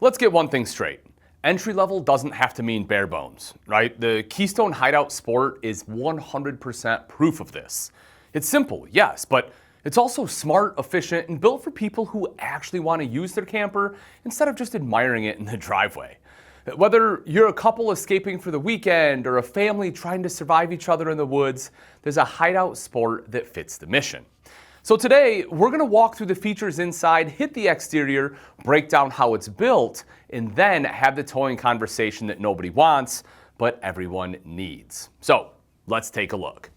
Let's get one thing straight. Entry level doesn't have to mean bare bones, right? The Keystone Hideout Sport is 100% proof of this. It's simple, yes, but it's also smart, efficient, and built for people who actually want to use their camper instead of just admiring it in the driveway. Whether you're a couple escaping for the weekend or a family trying to survive each other in the woods, there's a Hideout Sport that fits the mission. So today, we're going to walk through the features inside, hit the exterior, break down how it's built, and then have the towing conversation that nobody wants, but everyone needs. So let's take a look.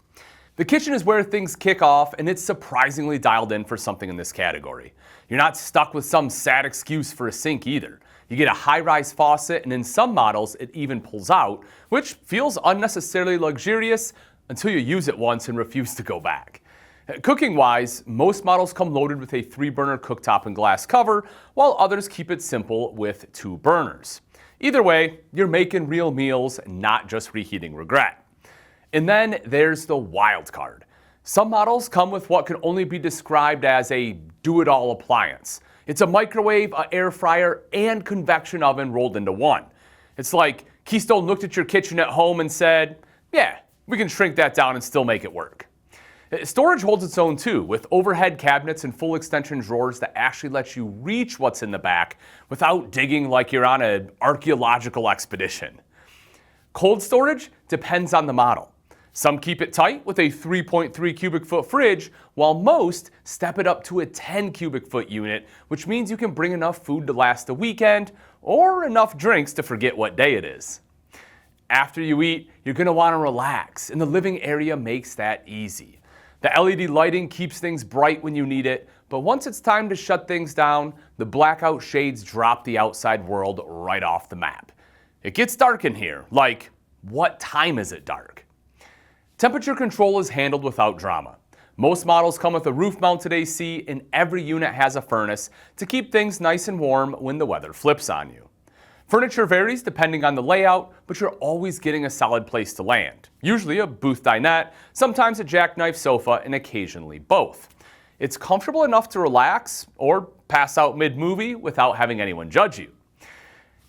The kitchen is where things kick off, and it's surprisingly dialed in for something in this category. You're not stuck with some sad excuse for a sink either. You get a high-rise faucet, and in some models, it even pulls out, which feels unnecessarily luxurious until you use it once and refuse to go back. Cooking-wise, most models come loaded with a 3-burner cooktop and glass cover, while others keep it simple with 2 burners. Either way, you're making real meals, not just reheating regret. And then there's the wild card. Some models come with what can only be described as a do-it-all appliance. It's a microwave, an air fryer, and convection oven rolled into one. It's like Keystone looked at your kitchen at home and said, yeah, we can shrink that down and still make it work. Storage holds its own too, with overhead cabinets and full extension drawers that actually let you reach what's in the back without digging like you're on an archaeological expedition. Cold storage depends on the model. Some keep it tight with a 3.3 cubic foot fridge, while most step it up to a 10 cubic foot unit, which means you can bring enough food to last a weekend or enough drinks to forget what day it is. After you eat, you're going to want to relax, and the living area makes that easy. The LED lighting keeps things bright when you need it, but once it's time to shut things down, the blackout shades drop the outside world right off the map. It gets dark in here, like, what time is it dark? Temperature control is handled without drama. Most models come with a roof-mounted AC, and every unit has a furnace to keep things nice and warm when the weather flips on you. Furniture varies depending on the layout, but you're always getting a solid place to land. Usually a booth dinette, sometimes a jackknife sofa, and occasionally both. It's comfortable enough to relax or pass out mid-movie without having anyone judge you.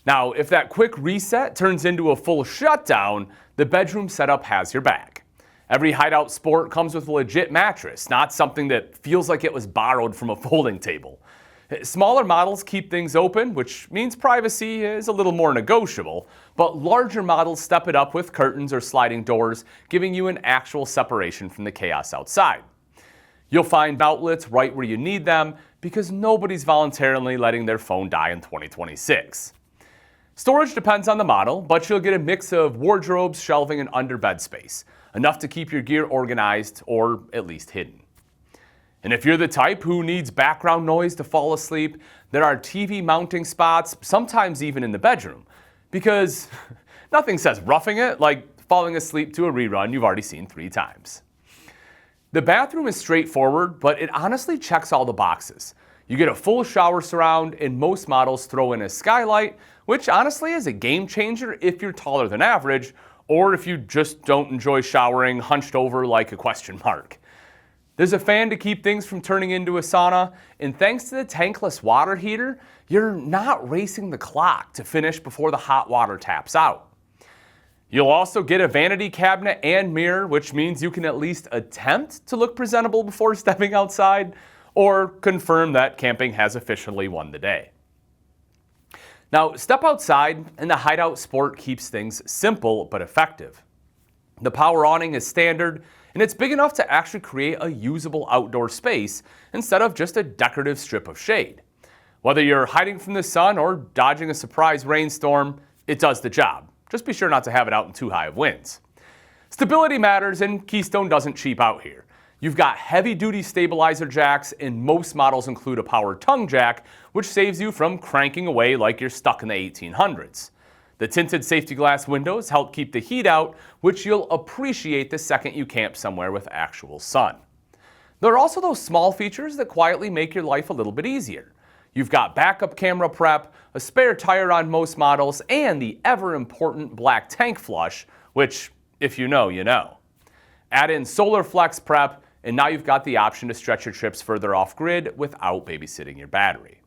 Now, if that quick reset turns into a full shutdown, the bedroom setup has your back. Every Hideout Sport comes with a legit mattress, not something that feels like it was borrowed from a folding table. Smaller models keep things open, which means privacy is a little more negotiable, but larger models step it up with curtains or sliding doors, giving you an actual separation from the chaos outside. You'll find outlets right where you need them because nobody's voluntarily letting their phone die in 2026. Storage depends on the model, but you'll get a mix of wardrobes, shelving, and underbed space, enough to keep your gear organized or at least hidden. And if you're the type who needs background noise to fall asleep, there are TV mounting spots, sometimes even in the bedroom, because nothing says roughing it like falling asleep to a rerun you've already seen 3 times. The bathroom is straightforward, but it honestly checks all the boxes. You get a full shower surround, and most models throw in a skylight, which honestly is a game changer if you're taller than average, or if you just don't enjoy showering hunched over like a question mark. There's a fan to keep things from turning into a sauna, and thanks to the tankless water heater, you're not racing the clock to finish before the hot water taps out. You'll also get a vanity cabinet and mirror, which means you can at least attempt to look presentable before stepping outside, or confirm that camping has officially won the day. Now, step outside, and the Hideout Sport keeps things simple but effective. The power awning is standard, and it's big enough to actually create a usable outdoor space instead of just a decorative strip of shade. Whether you're hiding from the sun or dodging a surprise rainstorm, it does the job. Just be sure not to have it out in too high of winds. Stability matters, and Keystone doesn't cheap out here. You've got heavy-duty stabilizer jacks, and most models include a power tongue jack, which saves you from cranking away like you're stuck in the 1800s. The tinted safety glass windows help keep the heat out, which you'll appreciate the second you camp somewhere with actual sun. There are also those small features that quietly make your life a little bit easier. You've got backup camera prep, a spare tire on most models, and the ever-important black tank flush, which, if you know, you know. Add in solar flex prep, and now you've got the option to stretch your trips further off-grid without babysitting your battery.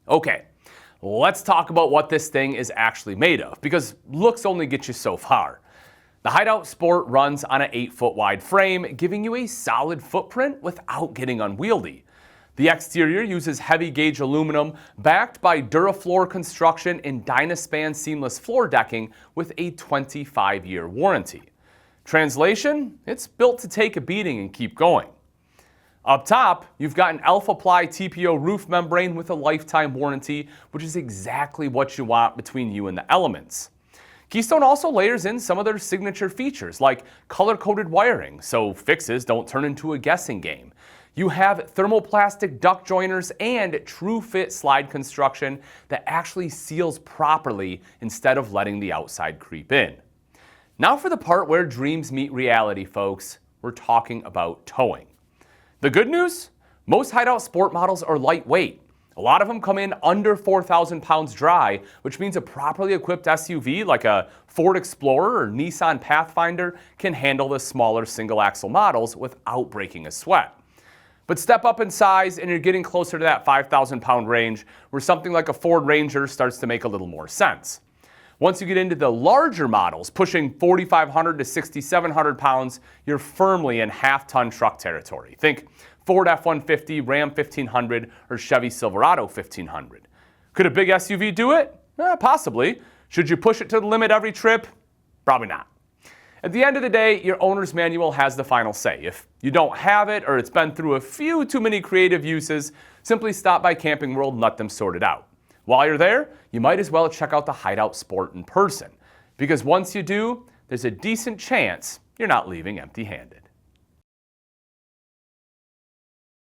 Okay, Let's talk about what this thing is actually made of, because looks only get you so far. The Hideout Sport runs on an 8-foot wide frame, giving you a solid footprint without getting unwieldy. The exterior uses heavy gauge aluminum backed by Durafloor construction and Dynaspan seamless floor decking with a 25-year warranty. Translation, it's built to take a beating and keep going. Up top, you've got an Alpha-Ply TPO roof membrane with a lifetime warranty, which is exactly what you want between you and the elements. Keystone also layers in some of their signature features like color-coded wiring, so fixes don't turn into a guessing game. You have thermoplastic duct joiners and true fit slide construction that actually seals properly instead of letting the outside creep in. Now for the part where dreams meet reality, folks. We're talking about towing. The good news? Most Hideout Sport models are lightweight. A lot of them come in under 4,000 pounds dry, which means a properly equipped SUV like a Ford Explorer or Nissan Pathfinder can handle the smaller single-axle models without breaking a sweat. But step up in size and you're getting closer to that 5,000 pound range where something like a Ford Ranger starts to make a little more sense. Once you get into the larger models, pushing 4,500 to 6,700 pounds, you're firmly in half-ton truck territory. Think Ford F-150, Ram 1500, or Chevy Silverado 1500. Could a big SUV do it? Possibly. Should you push it to the limit every trip? Probably not. At the end of the day, your owner's manual has the final say. If you don't have it or it's been through a few too many creative uses, simply stop by Camping World and let them sort it out. While you're there, you might as well check out the Hideout Sport in person, because once you do, there's a decent chance you're not leaving empty-handed.